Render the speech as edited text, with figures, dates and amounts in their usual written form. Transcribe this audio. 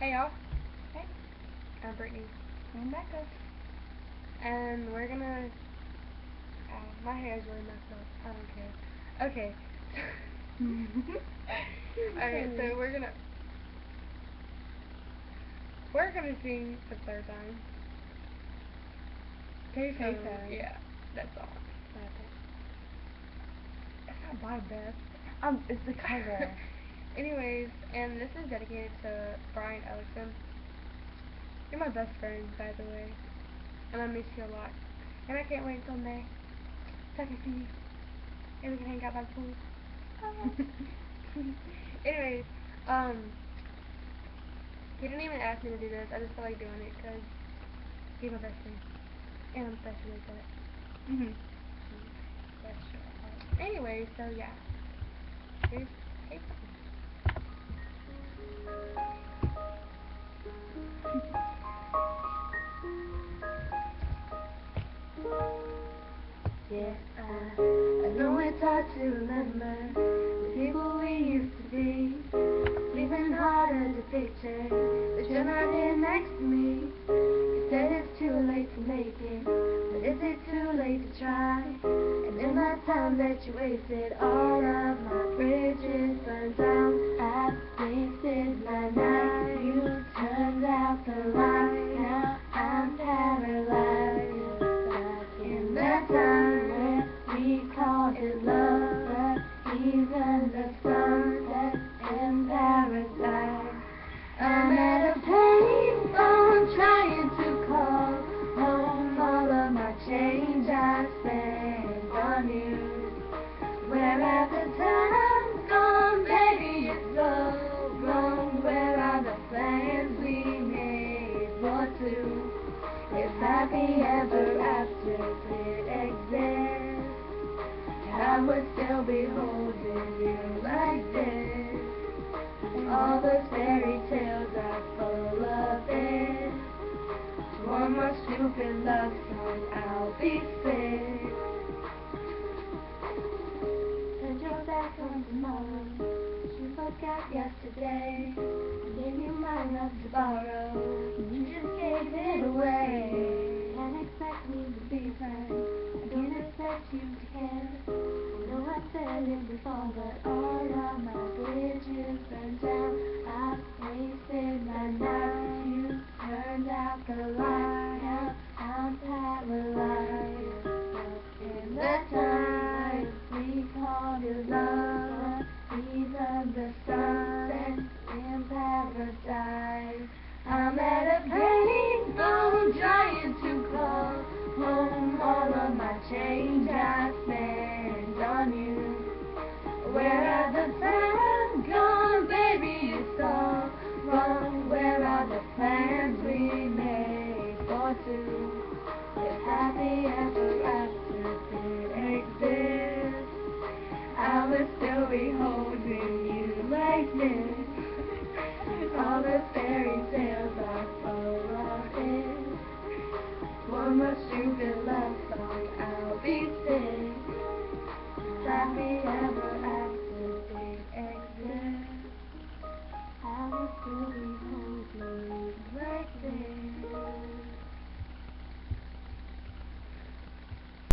Hey y'all, Hey, I'm Brittany, and Becca. and we're gonna. My hair is really messed up. I don't care. Okay. Alright, so we're gonna sing for the third time. PayPhone. Yeah, that's all. It's not my best. It's the cover. Anyways, and this is dedicated to Brian Ellison. You're my best friend, by the way, and I miss you a lot. And I can't wait until May, so I can see you, and we can hang out by the pool. Anyways, he didn't even ask me to do this. I just felt like doing it because he's my best friend, and I'm special like that. That's true. Anyway, so yeah, here's PayPhone. Yeah, I know it's hard to remember the people we used to be. It's even harder to picture that you're not here next to me. You said it's too late to make it, but is it too late to try? And in that time that you wasted, all of my bridges burned down. I wasted my night. You turned out the light. Now I'm paralyzed. In that time when we called it love, but even the sunset in paradise. I'm at a payphone trying to call home all of my change I spent on you. Where have the times gone, baby? It's so wrong. Where are the plans we made for two? If happy ever after did exist, I would still be holding you like this. All the fairy tales are full of it. One more stupid love song, I'll be sick. Turn your back on tomorrow, you forgot yesterday. I gave you my love to borrow, you just gave it away. Can't expect me to be friends, I can't expect you to care. I know I said it before, but all of my bridges burned down. I wasted my night, you turned out the light. Now I'm paralyzed. In that time we called it love, even the sunset in paradise. I'm at a payphone trying to call home all of my change I spent on you. Where are the times gone, baby? It's all wrong. Where are the plans we made for two? If happy ever after did exist, I would still be holding you like this. All the fairy tales are full of it. One more stupid love song, I'll be sick. Happy